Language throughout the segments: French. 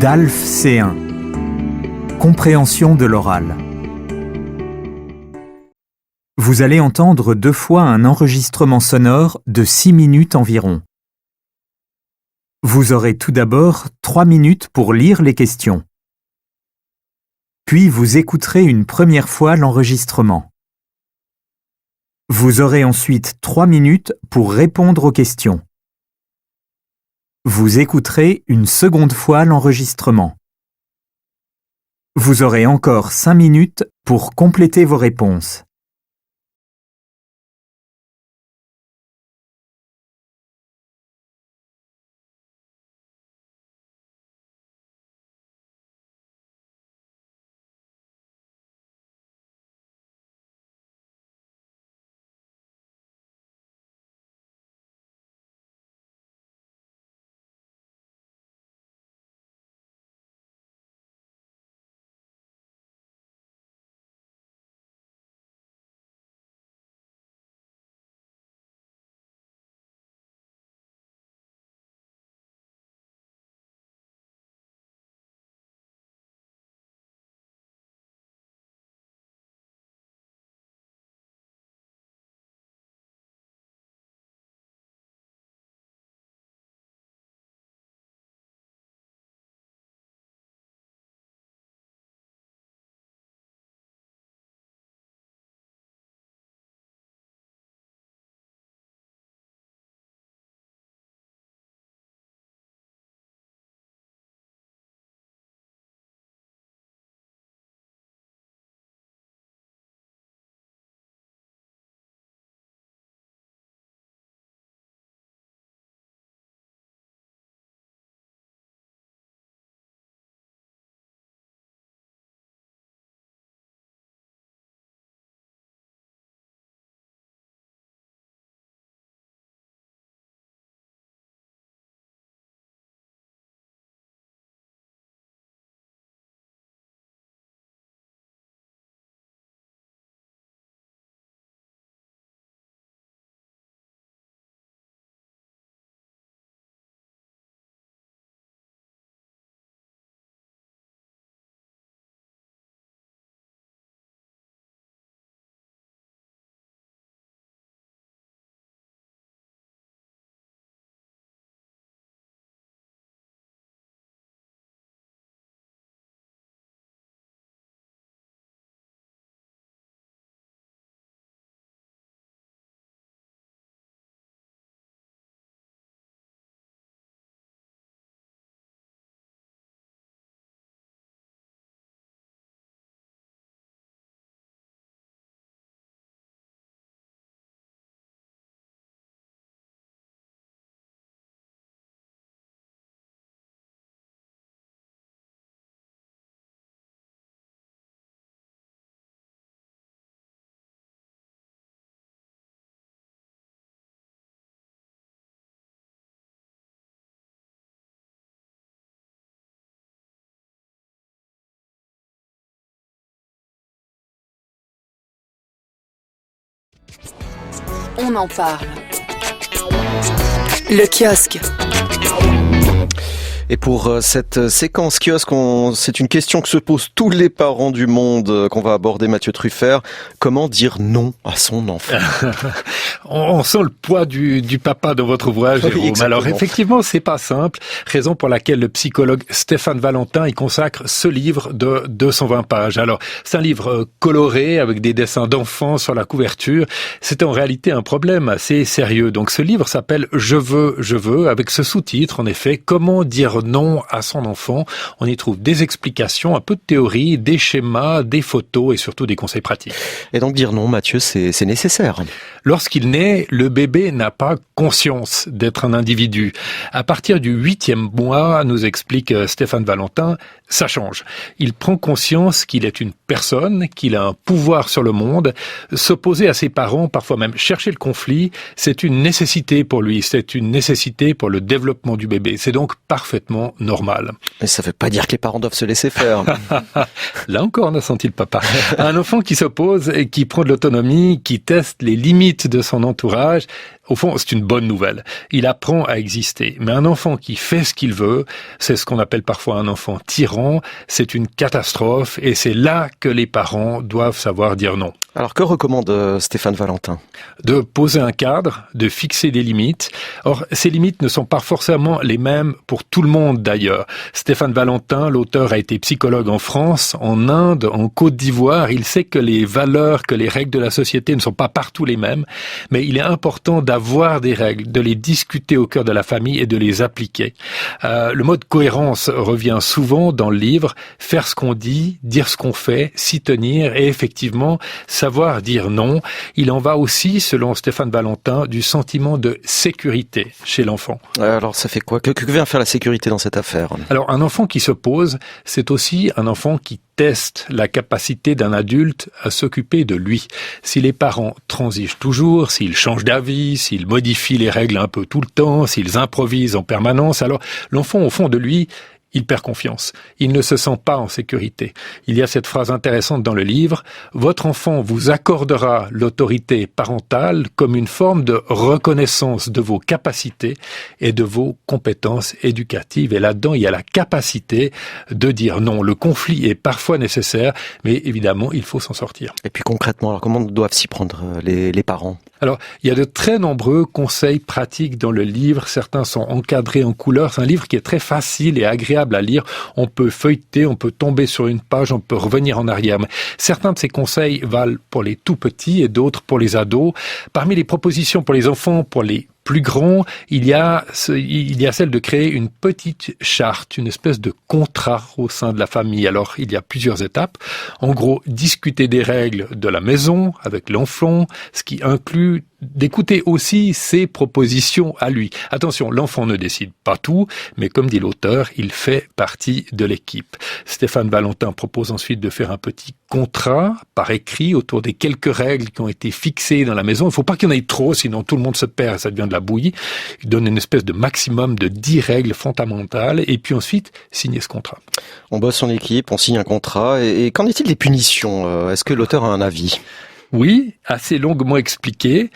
DALF C1. Compréhension de l'oral. Vous allez entendre 2 fois un enregistrement sonore de 6 minutes environ. Vous aurez tout d'abord 3 minutes pour lire les questions. Puis vous écouterez une première fois l'enregistrement. Vous aurez ensuite 3 minutes pour répondre aux questions. Vous écouterez une seconde fois l'enregistrement. Vous aurez encore 5 minutes pour compléter vos réponses. On en parle. Le kiosque. Et pour cette séquence kiosque, c'est une question que se posent tous les parents du monde qu'on va aborder, Mathieu Truffert. Comment dire non à son enfant? On sent le poids du papa dans votre ouvrage, Jérôme. Oui, alors effectivement, c'est pas simple. Raison pour laquelle le psychologue Stéphane Valentin y consacre ce livre de 220 pages. Alors, c'est un livre coloré avec des dessins d'enfants sur la couverture. C'est en réalité un problème assez sérieux. Donc ce livre s'appelle Je veux, avec ce sous-titre, en effet, comment dire non à son enfant. On y trouve des explications, un peu de théorie, des schémas, des photos et surtout des conseils pratiques. Et donc dire non, Mathieu, c'est nécessaire. Lorsqu'il naît, le bébé n'a pas conscience d'être un individu. À partir du 8e mois, nous explique Stéphane Valentin, ça change. Il prend conscience qu'il est une personne, qu'il a un pouvoir sur le monde. S'opposer à ses parents, parfois même chercher le conflit, c'est une nécessité pour lui. C'est une nécessité pour le développement du bébé. C'est donc parfaitement normal. Mais ça ne veut pas dire que les parents doivent se laisser faire. Là encore, on a senti le papa. Un enfant qui s'oppose et qui prend de l'autonomie, qui teste les limites de son entourage, Au fond, c'est une bonne nouvelle. Il apprend à exister. Mais un enfant qui fait ce qu'il veut, c'est ce qu'on appelle parfois un enfant tyran, c'est une catastrophe et c'est là que les parents doivent savoir dire non. Alors que recommande Stéphane Valentin ? De poser un cadre, de fixer des limites. Or, ces limites ne sont pas forcément les mêmes pour tout le monde d'ailleurs. Stéphane Valentin, l'auteur, a été psychologue en France, en Inde, en Côte d'Ivoire. Il sait que les valeurs, que les règles de la société ne sont pas partout les mêmes, mais il est important d'avoir des règles, de les discuter au cœur de la famille et de les appliquer. Le mot de cohérence revient souvent dans le livre. Faire ce qu'on dit, dire ce qu'on fait, s'y tenir et effectivement savoir dire non. Il en va aussi, selon Stéphane Valentin, du sentiment de sécurité chez l'enfant. Alors ça fait quoi ? Que vient faire la sécurité dans cette affaire ? Alors un enfant qui se pose, c'est aussi un enfant qui teste la capacité d'un adulte à s'occuper de lui. Si les parents transigent toujours, s'ils changent d'avis, s'ils modifient les règles un peu tout le temps, s'ils improvisent en permanence, alors l'enfant, au fond de lui, il perd confiance. Il ne se sent pas en sécurité. Il y a cette phrase intéressante dans le livre. Votre enfant vous accordera l'autorité parentale comme une forme de reconnaissance de vos capacités et de vos compétences éducatives. Et là-dedans, il y a la capacité de dire non. Le conflit est parfois nécessaire, mais évidemment, il faut s'en sortir. Et puis concrètement, alors comment doivent s'y prendre les parents ? Alors, il y a de très nombreux conseils pratiques dans le livre. Certains sont encadrés en couleurs. C'est un livre qui est très facile et agréable à lire. On peut feuilleter, on peut tomber sur une page, on peut revenir en arrière. Mais certains de ces conseils valent pour les tout petits et d'autres pour les ados. Parmi les propositions pour les enfants, pour les plus grand, il y a celle de créer une petite charte, une espèce de contrat au sein de la famille. Alors, il y a plusieurs étapes. En gros, discuter des règles de la maison avec l'enfant, ce qui inclut d'écouter aussi ses propositions à lui. Attention, l'enfant ne décide pas tout, mais comme dit l'auteur, il fait partie de l'équipe. Stéphane Valentin propose ensuite de faire un petit contrat par écrit autour des quelques règles qui ont été fixées dans la maison. Il ne faut pas qu'il y en ait trop, sinon tout le monde se perd et ça devient de la bouillie. Il donne une espèce de maximum de 10 règles fondamentales et puis ensuite signer ce contrat. On bosse en équipe, on signe un contrat. Et qu'en est-il des punitions ? Est-ce que l'auteur a un avis ? Oui, assez longuement expliqué.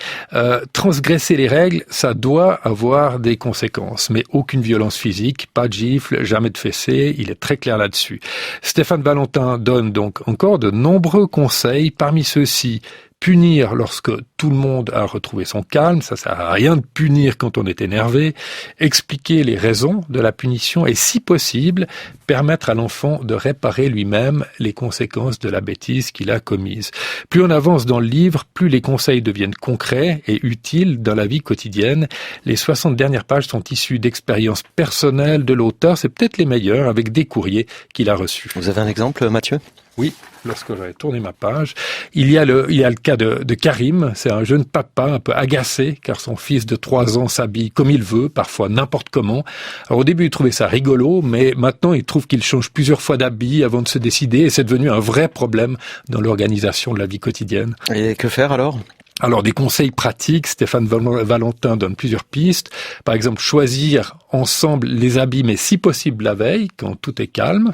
Transgresser les règles, ça doit avoir des conséquences, mais aucune violence physique, pas de gifle, jamais de fessée, il est très clair là-dessus. Stéphane Valentin donne donc encore de nombreux conseils, parmi ceux-ci. Punir lorsque tout le monde a retrouvé son calme, ça sert à rien de punir quand on est énervé. Expliquer les raisons de la punition et, si possible, permettre à l'enfant de réparer lui-même les conséquences de la bêtise qu'il a commise. Plus on avance dans le livre, plus les conseils deviennent concrets et utiles dans la vie quotidienne. Les 60 dernières pages sont issues d'expériences personnelles de l'auteur. C'est peut-être les meilleures, avec des courriers qu'il a reçus. Vous avez un exemple, Mathieu ? Oui, lorsque j'avais tourné ma page, il y a le cas de Karim. C'est un jeune papa un peu agacé car son fils de 3 ans s'habille comme il veut, parfois n'importe comment. Alors au début, il trouvait ça rigolo, mais maintenant, il trouve qu'il change plusieurs fois d'habit avant de se décider et c'est devenu un vrai problème dans l'organisation de la vie quotidienne. Et que faire alors ? Alors, des conseils pratiques, Stéphane Valentin donne plusieurs pistes. Par exemple, choisir ensemble les habits, mais si possible la veille, quand tout est calme.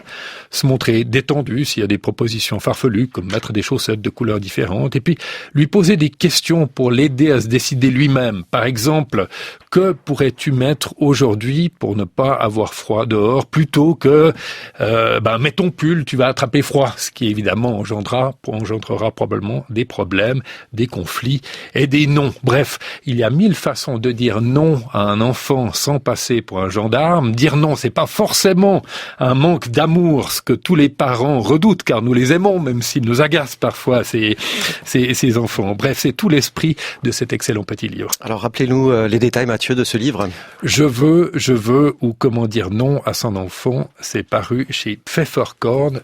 Se montrer détendu s'il y a des propositions farfelues, comme mettre des chaussettes de couleurs différentes. Et puis, lui poser des questions pour l'aider à se décider lui-même. Par exemple, que pourrais-tu mettre aujourd'hui pour ne pas avoir froid dehors, plutôt que mets ton pull, tu vas attraper froid. Ce qui, évidemment, engendrera probablement des problèmes, des conflits et des non. Bref, il y a 1000 façons de dire non à un enfant sans passer pour un gendarme. Dire non, c'est pas forcément un manque d'amour, ce que tous les parents redoutent, car nous les aimons, même s'ils nous agacent parfois, ces enfants. Bref, c'est tout l'esprit de cet excellent petit livre. Alors, rappelez-nous les détails, Mathieu, de ce livre. Je veux, ou comment dire non à son enfant, c'est paru chez Pfefferkorn,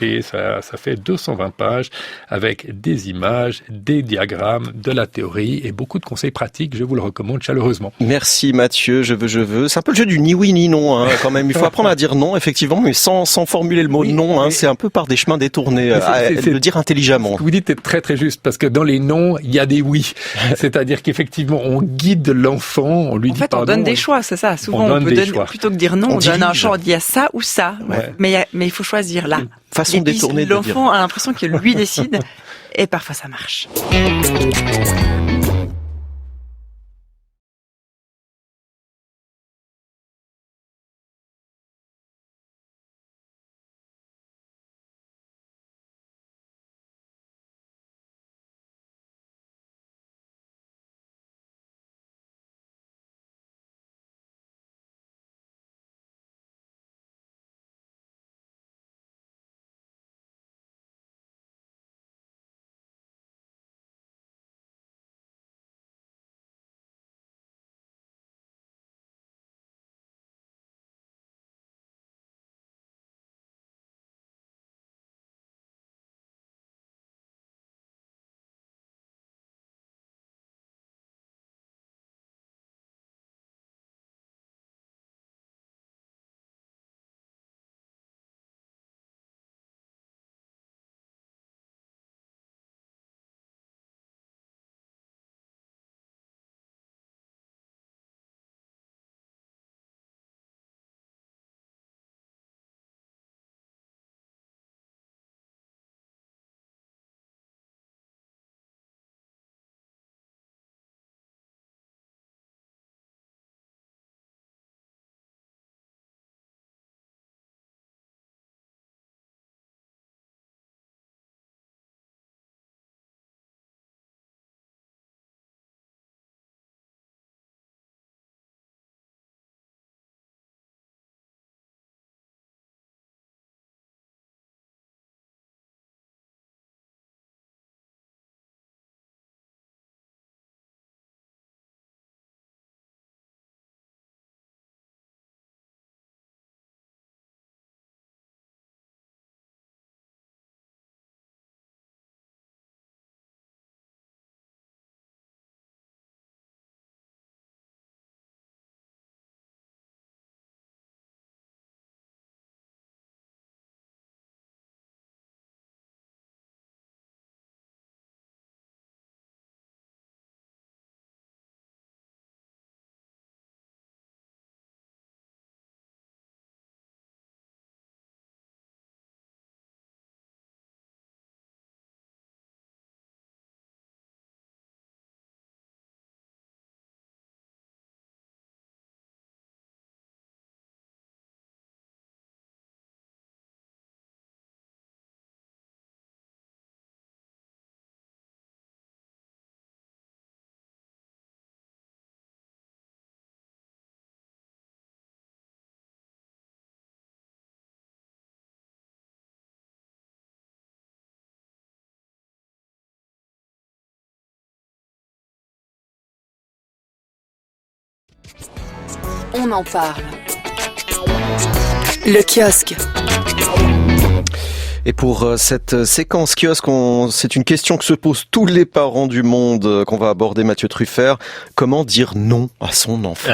et ça fait 220 pages, avec des images, des diagrammes, de la théorie et beaucoup de conseils pratiques. Je vous le recommande chaleureusement. Merci Mathieu, je veux. C'est un peu le jeu du ni oui ni non, hein, quand même. Il faut apprendre à dire non, effectivement, mais sans formuler le mot non. Hein, c'est un peu par des chemins détournés, le dire intelligemment. Ce que vous dites est très très juste, parce que dans les non, il y a des oui. C'est-à-dire qu'effectivement, on guide l'enfant, on lui dit pas non. En fait, on donne des choix, c'est ça. Souvent, on peut donner, plutôt que dire non, on donne un choix, on dit il y a ça ou ça. Ouais. Mais il faut choisir là. Façon détournée de dire. L'enfant a l'impression que lui décide, et parfois ça marche. on en parle. Le kiosque. Et pour cette séquence kiosque, c'est une question que se posent tous les parents du monde qu'on va aborder, Mathieu Truffert. Comment dire non à son enfant?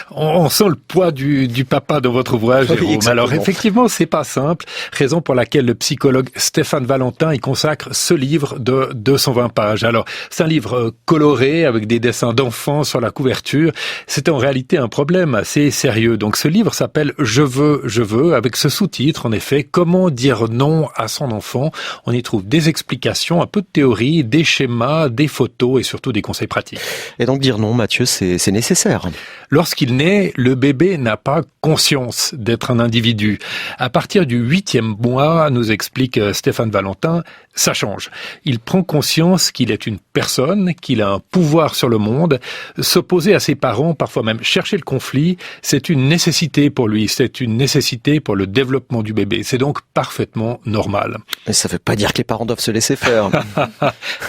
On sent le poids du papa dans votre ouvrage, Jérôme. Oui, alors effectivement, c'est pas simple. Raison pour laquelle le psychologue Stéphane Valentin y consacre ce livre de 220 pages. Alors, c'est un livre coloré avec des dessins d'enfants sur la couverture. C'est en réalité un problème assez sérieux. Donc ce livre s'appelle Je veux, avec ce sous-titre, en effet, comment dire non à son enfant. On y trouve des explications, un peu de théorie, des schémas, des photos et surtout des conseils pratiques. Et donc dire non, Mathieu, c'est nécessaire. Lorsqu'il naît, le bébé n'a pas conscience d'être un individu. À partir du 8e mois, nous explique Stéphane Valentin, ça change. Il prend conscience qu'il est une personne, qu'il a un pouvoir sur le monde. S'opposer à ses parents, parfois même chercher le conflit, c'est une nécessité pour lui, c'est une nécessité pour le développement du bébé. C'est donc parfaitement normal. Mais ça ne veut pas dire que les parents doivent se laisser faire.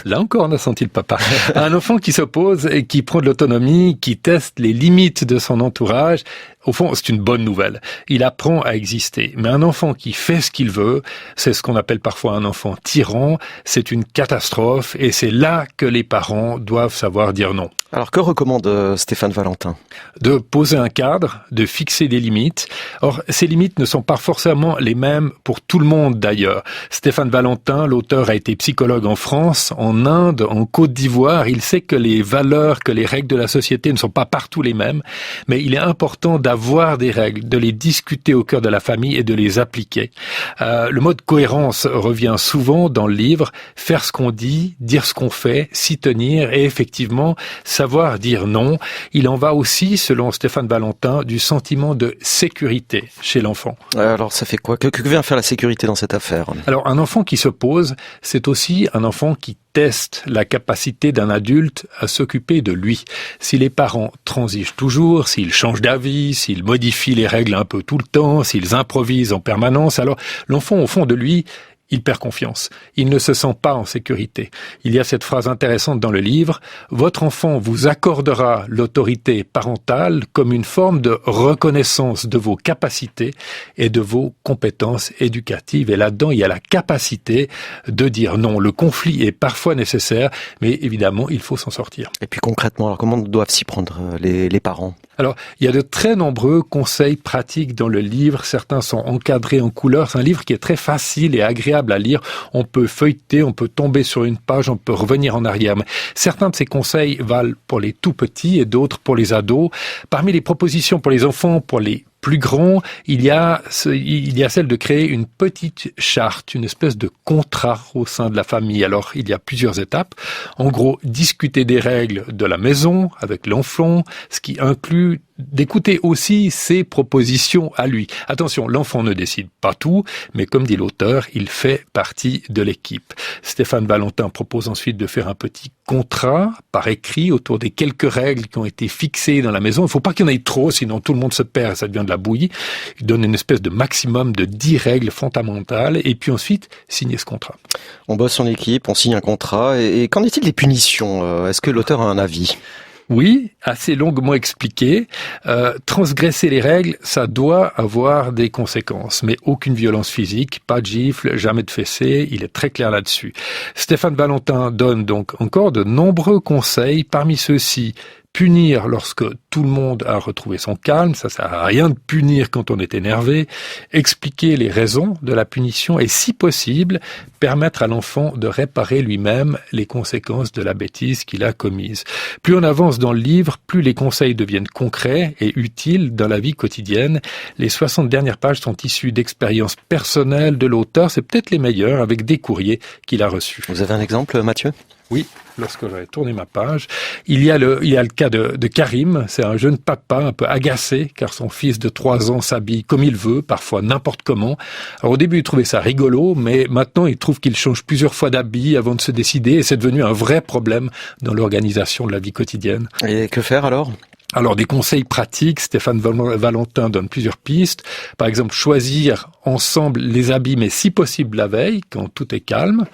Là encore, on a senti le papa. Un enfant qui s'oppose et qui prend de l'autonomie, qui teste les limites de son entourage, au fond, c'est une bonne nouvelle. Il apprend à exister. Mais un enfant qui fait ce qu'il veut, c'est ce qu'on appelle parfois un enfant tyran, c'est une catastrophe et c'est là que les parents doivent savoir dire non. Alors que recommande Stéphane Valentin? De poser un cadre, de fixer des limites. Or, ces limites ne sont pas forcément les mêmes pour tout le monde d'ailleurs. Stéphane Valentin, l'auteur, a été psychologue en France, en Inde, en Côte d'Ivoire. Il sait que les valeurs, que les règles de la société ne sont pas partout les mêmes, mais il est important d'avoir des règles, de les discuter au cœur de la famille et de les appliquer. Le mot de cohérence revient souvent dans le livre. Faire ce qu'on dit, dire ce qu'on fait, s'y tenir et effectivement savoir dire non. Il en va aussi, selon Stéphane Valentin, du sentiment de sécurité chez l'enfant. Alors ça fait quoi? Que vient faire la sécurité dans cette affaire? Alors un enfant qui s'oppose, c'est aussi un enfant qui teste la capacité d'un adulte à s'occuper de lui. Si les parents transigent toujours, s'ils changent d'avis, s'ils modifient les règles un peu tout le temps, s'ils improvisent en permanence, alors l'enfant, au fond de lui, il perd confiance. Il ne se sent pas en sécurité. Il y a cette phrase intéressante dans le livre. Votre enfant vous accordera l'autorité parentale comme une forme de reconnaissance de vos capacités et de vos compétences éducatives. Et là-dedans, il y a la capacité de dire non. Le conflit est parfois nécessaire, mais évidemment, il faut s'en sortir. Et puis concrètement, alors comment doivent s'y prendre les parents? Alors, il y a de très nombreux conseils pratiques dans le livre. Certains sont encadrés en couleurs. C'est un livre qui est très facile et agréable à lire. On peut feuilleter, on peut tomber sur une page, on peut revenir en arrière. Mais certains de ces conseils valent pour les tout petits et d'autres pour les ados. Parmi les propositions pour les enfants, pour les plus grand, il y a celle de créer une petite charte, une espèce de contrat au sein de la famille. Alors, il y a plusieurs étapes. En gros, discuter des règles de la maison avec l'enfant, ce qui inclut d'écouter aussi ses propositions à lui. Attention, l'enfant ne décide pas tout, mais comme dit l'auteur, il fait partie de l'équipe. Stéphane Valentin propose ensuite de faire un petit contrat par écrit autour des quelques règles qui ont été fixées dans la maison. Il ne faut pas qu'il y en ait trop, sinon tout le monde se perd et ça devient de la bouillie. Il donne une espèce de maximum de 10 règles fondamentales et puis ensuite signer ce contrat. On bosse en équipe, on signe un contrat. Et qu'en est-il des punitions? Est-ce que l'auteur a un avis? Oui, assez longuement expliqué. Transgresser les règles, ça doit avoir des conséquences, mais aucune violence physique, pas de gifle, jamais de fessée, il est très clair là-dessus. Stéphane Valentin donne donc encore de nombreux conseils, parmi ceux-ci, punir lorsque tout le monde a retrouvé son calme, ça sert à rien de punir quand on est énervé, expliquer les raisons de la punition et si possible, permettre à l'enfant de réparer lui-même les conséquences de la bêtise qu'il a commise. Plus on avance dans le livre, plus les conseils deviennent concrets et utiles dans la vie quotidienne. Les 60 dernières pages sont issues d'expériences personnelles de l'auteur, c'est peut-être les meilleures, avec des courriers qu'il a reçus. Vous avez un exemple, Mathieu? Oui, lorsque j'avais tourné ma page, il y a le cas de Karim, c'est un jeune papa un peu agacé car son fils de 3 ans s'habille comme il veut, parfois n'importe comment. Alors au début il trouvait ça rigolo, mais maintenant il trouve qu'il change plusieurs fois d'habit avant de se décider et c'est devenu un vrai problème dans l'organisation de la vie quotidienne. Et que faire alors ? Alors, des conseils pratiques, Stéphane Valentin donne plusieurs pistes. Par exemple, choisir ensemble les habits, mais si possible la veille, quand tout est calme.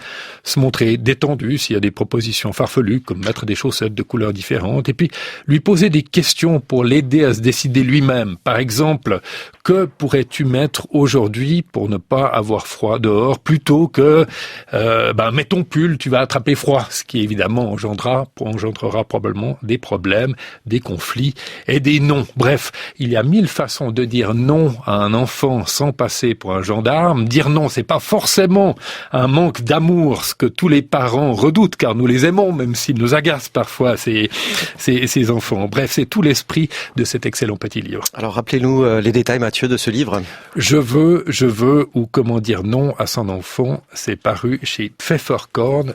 Se montrer détendu s'il y a des propositions farfelues, comme mettre des chaussettes de couleurs différentes. Et puis, lui poser des questions pour l'aider à se décider lui-même. Par exemple, que pourrais-tu mettre aujourd'hui pour ne pas avoir froid dehors, plutôt que mets ton pull, tu vas attraper froid. Ce qui, évidemment, engendrera probablement des problèmes, des conflits et des non. Bref, il y a 1000 façons de dire non à un enfant sans passer pour un gendarme. Dire non, c'est pas forcément un manque d'amour, ce que tous les parents redoutent, car nous les aimons, même s'ils nous agacent parfois, ces enfants. Bref, c'est tout l'esprit de cet excellent petit livre. Alors, rappelez-nous les détails, Mathieu, de ce livre. Je veux, ou comment dire non à son enfant, c'est paru chez Pfefferkorn,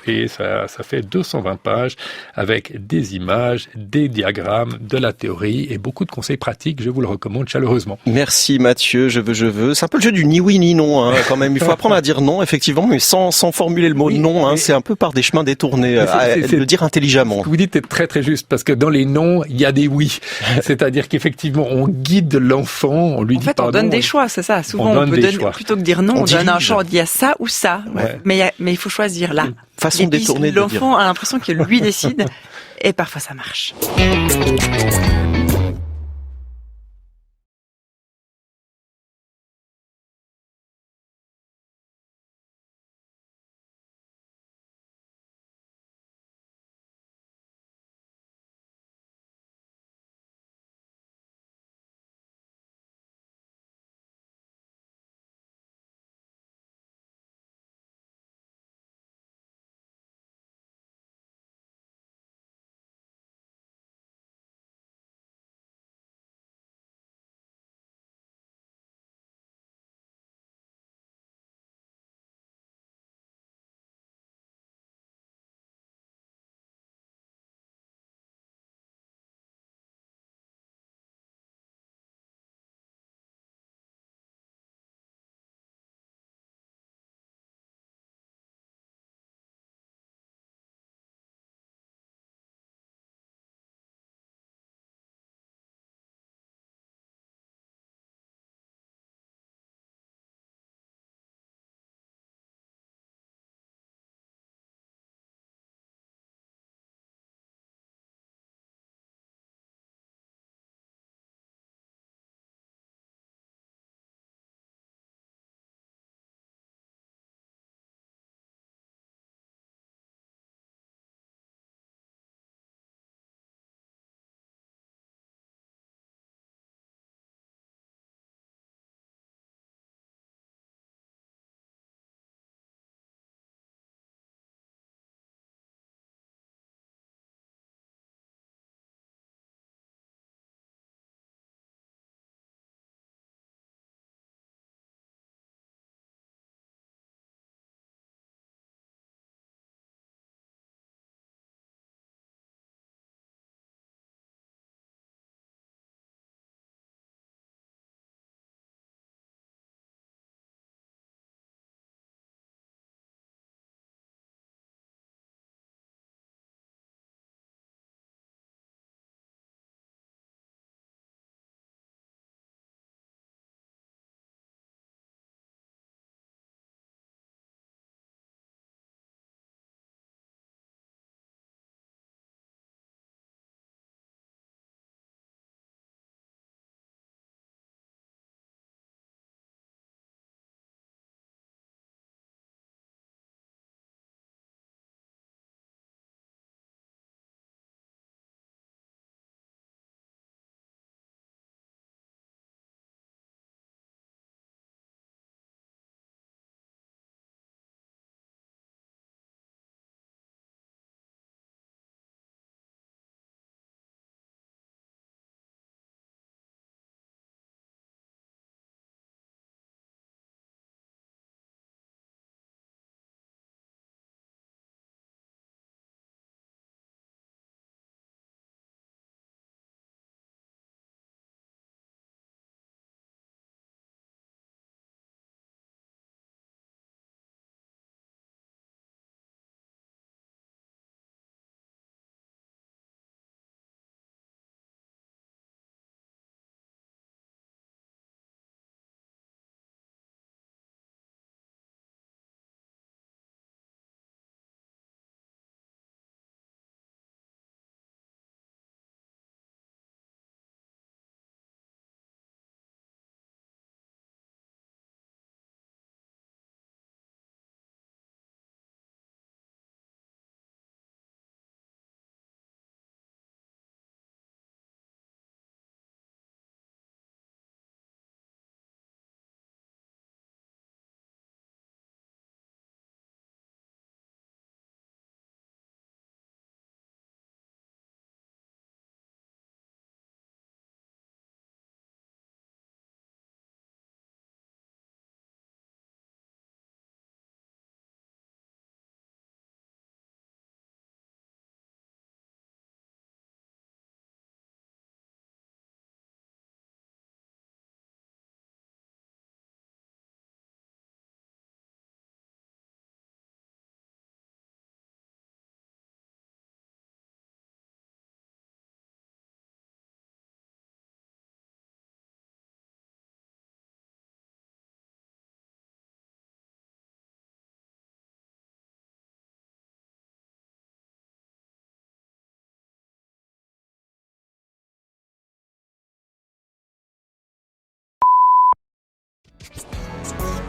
et ça fait 220 pages, avec des images, des diagrammes, de la théorie et beaucoup de conseils pratiques. Je vous le recommande chaleureusement. Merci Mathieu, je veux. C'est un peu le jeu du ni oui ni non, hein, quand même. Il faut apprendre à dire non, effectivement, mais sans formuler le mot non. Hein, c'est un peu par des chemins détournés, le dire intelligemment. Ce que vous dites est très très juste, parce que dans les non, il y a des oui. C'est-à-dire qu'effectivement, on guide l'enfant, on lui dit pas non. En fait, on donne des choix, c'est ça. Souvent, on peut donner, plutôt que dire non, on donne un choix, on dit il y a ça ou ça. Ouais. Mais il faut choisir là. Façon détournée de dire. L'enfant a l'impression que lui décide, et parfois ça marche.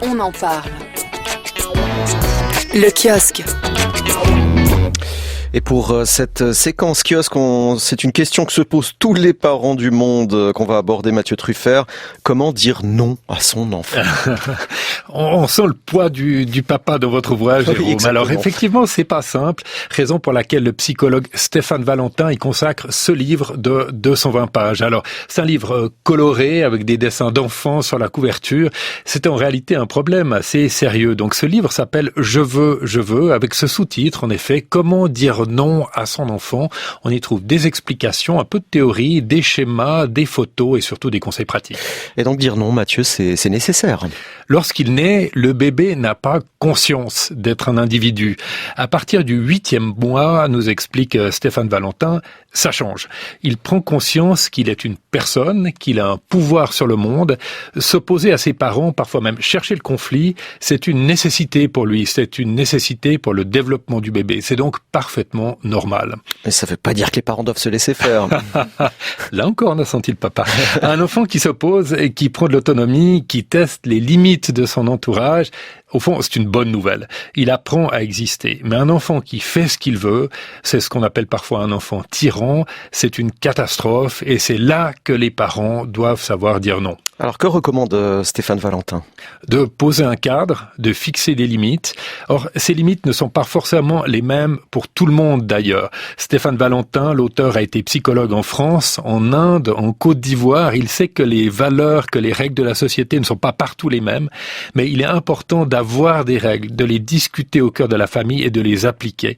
on en parle. Le kiosque. Et pour cette séquence kiosque, c'est une question que se posent tous les parents du monde qu'on va aborder, Mathieu Truffert. Comment dire non à son enfant? On sent le poids du papa dans votre ouvrage, Jérôme. Oui, alors effectivement, c'est pas simple. Raison pour laquelle le psychologue Stéphane Valentin y consacre ce livre de 220 pages. Alors, c'est un livre coloré avec des dessins d'enfants sur la couverture. C'est en réalité un problème assez sérieux. Donc ce livre s'appelle Je veux, avec ce sous-titre, en effet, comment dire non à son enfant. On y trouve des explications, un peu de théorie, des schémas, des photos et surtout des conseils pratiques. Et donc dire non, Mathieu, c'est nécessaire. Lorsqu'il naît, le bébé n'a pas conscience d'être un individu. À partir du 8e mois, nous explique Stéphane Valentin, ça change. Il prend conscience qu'il est une personne, qu'il a un pouvoir sur le monde. S'opposer à ses parents, parfois même chercher le conflit, c'est une nécessité pour lui, c'est une nécessité pour le développement du bébé. C'est donc parfaitement normal. Mais ça ne veut pas dire que les parents doivent se laisser faire. Là encore, on a senti le papa. Un enfant qui s'oppose et qui prend de l'autonomie, qui teste les limites de son entourage, au fond, c'est une bonne nouvelle. Il apprend à exister. Mais un enfant qui fait ce qu'il veut, c'est ce qu'on appelle parfois un enfant tyran, c'est une catastrophe et c'est là que les parents doivent savoir dire non. Alors que recommande Stéphane Valentin? De poser un cadre, de fixer des limites. Or, ces limites ne sont pas forcément les mêmes pour tout le monde d'ailleurs. Stéphane Valentin, l'auteur, a été psychologue en France, en Inde, en Côte d'Ivoire. Il sait que les valeurs, que les règles de la société ne sont pas partout les mêmes, mais il est important d'avoir des règles, de les discuter au cœur de la famille et de les appliquer.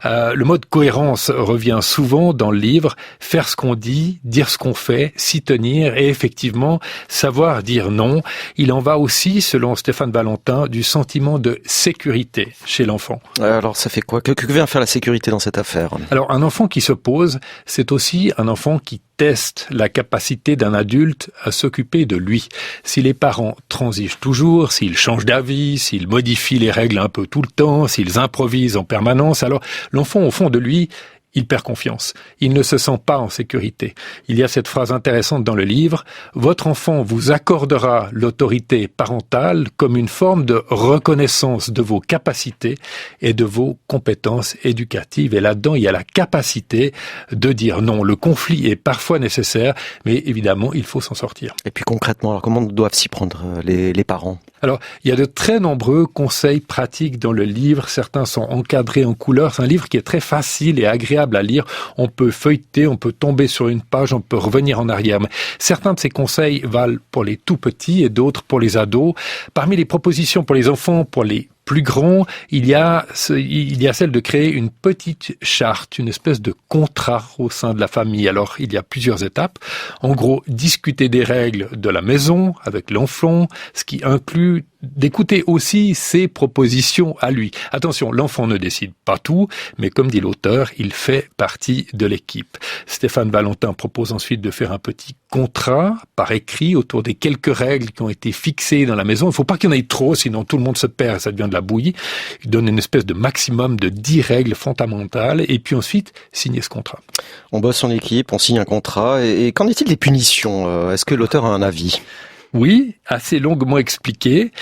Le mot de cohérence revient souvent dans le livre. Faire ce qu'on dit, dire ce qu'on fait, s'y tenir et effectivement savoir dire non. Il en va aussi, selon Stéphane Valentin, du sentiment de sécurité chez l'enfant. Alors ça fait quoi? Que vient faire la sécurité dans cette affaire? Alors un enfant qui s'oppose, c'est aussi un enfant qui teste la capacité d'un adulte à s'occuper de lui. Si les parents transigent toujours, s'ils changent d'avis, s'ils modifient les règles un peu tout le temps, s'ils improvisent en permanence, alors l'enfant, au fond de lui, il perd confiance. Il ne se sent pas en sécurité. Il y a cette phrase intéressante dans le livre. Votre enfant vous accordera l'autorité parentale comme une forme de reconnaissance de vos capacités et de vos compétences éducatives. Et là-dedans, il y a la capacité de dire non. Le conflit est parfois nécessaire, mais évidemment, il faut s'en sortir. Et puis concrètement, alors comment doivent s'y prendre les parents? Alors, il y a de très nombreux conseils pratiques dans le livre. Certains sont encadrés en couleurs. C'est un livre qui est très facile et agréable à lire. On peut feuilleter, on peut tomber sur une page, on peut revenir en arrière. Mais certains de ces conseils valent pour les tout petits et d'autres pour les ados. Parmi les propositions pour les enfants, pour les plus grand, il y a celle de créer une petite charte, une espèce de contrat au sein de la famille. Alors, il y a plusieurs étapes. En gros, discuter des règles de la maison avec l'enfant, ce qui inclut d'écouter aussi ses propositions à lui. Attention, l'enfant ne décide pas tout, mais comme dit l'auteur, il fait partie de l'équipe. Stéphane Valentin propose ensuite de faire un petit contrat par écrit autour des quelques règles qui ont été fixées dans la maison. Il ne faut pas qu'il y en ait trop, sinon tout le monde se perd et ça devient de la bouillie. Il donne une espèce de maximum de 10 règles fondamentales et puis ensuite signer ce contrat. On bosse en équipe, on signe un contrat. Et qu'en est-il des punitions? Est-ce que l'auteur a un avis? Oui, assez longuement expliqué.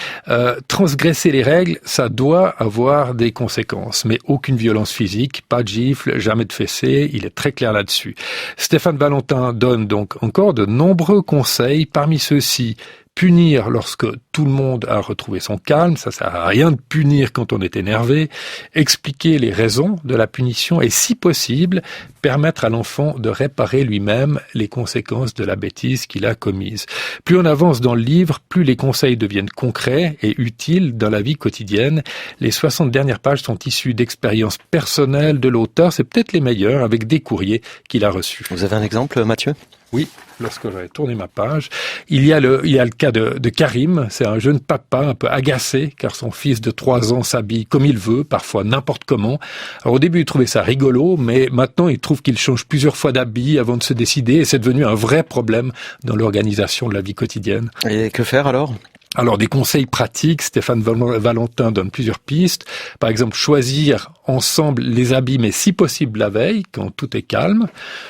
Transgresser les règles, ça doit avoir des conséquences, mais aucune violence physique, pas de gifle, jamais de fessée, il est très clair là-dessus. Stéphane Valentin donne donc encore de nombreux conseils, parmi ceux-ci. Punir lorsque tout le monde a retrouvé son calme, ça sert à rien de punir quand on est énervé. Expliquer les raisons de la punition et, si possible, permettre à l'enfant de réparer lui-même les conséquences de la bêtise qu'il a commise. Plus on avance dans le livre, plus les conseils deviennent concrets et utiles dans la vie quotidienne. Les 60 dernières pages sont issues d'expériences personnelles de l'auteur. C'est peut-être les meilleures, avec des courriers qu'il a reçus. Vous avez un exemple, Mathieu? Oui, lorsque j'avais tourné ma page, il y a le cas de Karim. C'est un jeune papa un peu agacé car son fils de 3 ans s'habille comme il veut, parfois n'importe comment. Alors au début, il trouvait ça rigolo, mais maintenant, il trouve qu'il change plusieurs fois d'habit avant de se décider et c'est devenu un vrai problème dans l'organisation de la vie quotidienne. Et que faire alors ? Alors, des conseils pratiques, Stéphane Valentin donne plusieurs pistes. Par exemple, choisir ensemble les habits, mais si possible la veille, quand tout est calme,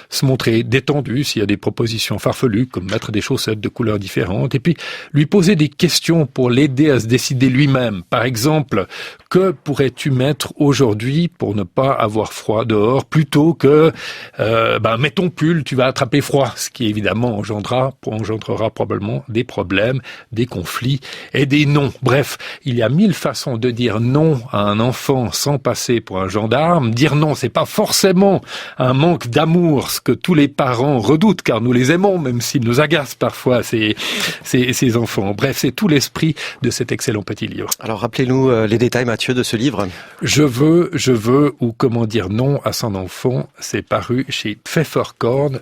se montrer détendu s'il y a des propositions farfelues, comme mettre des chaussettes de couleurs différentes, et puis lui poser des questions pour l'aider à se décider lui-même. Par exemple, que pourrais-tu mettre aujourd'hui pour ne pas avoir froid dehors, plutôt que mets ton pull, tu vas attraper froid, ce qui évidemment engendrera probablement des problèmes, des conflits et des non. Bref, il y a 1000 façons de dire non à un enfant sans passer pour un gendarme. Dire non, c'est pas forcément un manque d'amour, ce que tous les parents redoutent, car nous les aimons, même s'ils nous agacent parfois, ces enfants. Bref, c'est tout l'esprit de cet excellent petit livre. Alors, rappelez-nous les détails, Mathieu, de ce livre. Je veux, ou comment dire non à son enfant, c'est paru chez Pfefferkorn,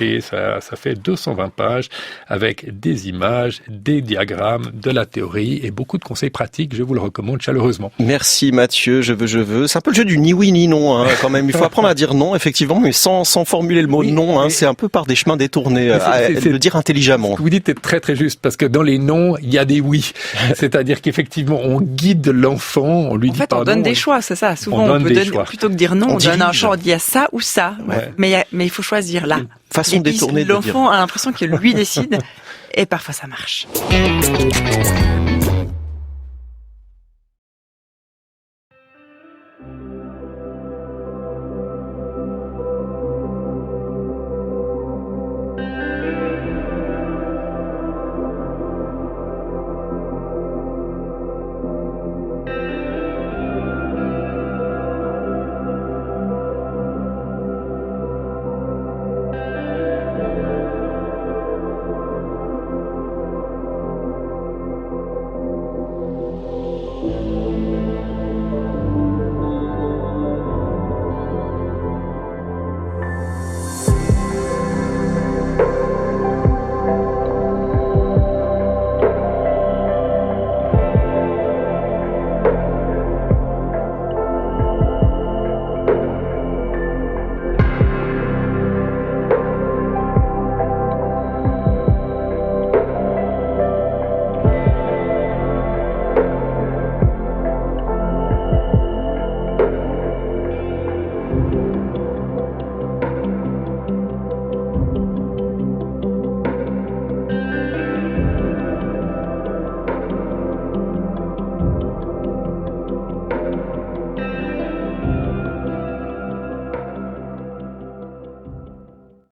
et ça fait 220 pages, avec des images, des diagrammes, de la théorie et beaucoup de conseils pratiques. Je vous le recommande chaleureusement. Merci Mathieu, je veux. C'est un peu le jeu du ni oui ni non, hein, quand même. Il faut apprendre à dire non, effectivement, mais sans formuler le mot non. Hein, c'est un peu par des chemins détournés, le dire intelligemment. Ce que vous dites est très très juste, parce que dans les non, il y a des oui. C'est-à-dire qu'effectivement, on guide l'enfant, on lui dit pas non. En fait, on donne des choix, c'est ça. Souvent, on peut donner, plutôt que dire non, on donne un choix, on dit il y a ça ou ça. Ouais. Mais il faut choisir là. Façon détournée de dire. L'enfant a l'impression que lui décide, et parfois ça marche.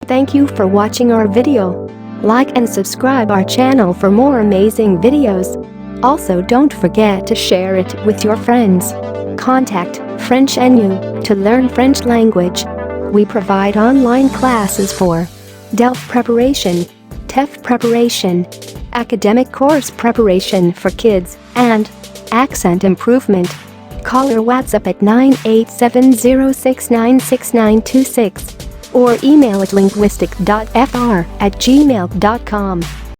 Thank you for watching our video. Like and subscribe our channel for more amazing videos. Also, don't forget to share it with your friends. Contact French NU to learn French language. We provide online classes for DELF preparation, TEF preparation, academic course preparation for kids, and accent improvement. Call or WhatsApp at 98706966926 or email at linguistic.fr@gmail.com.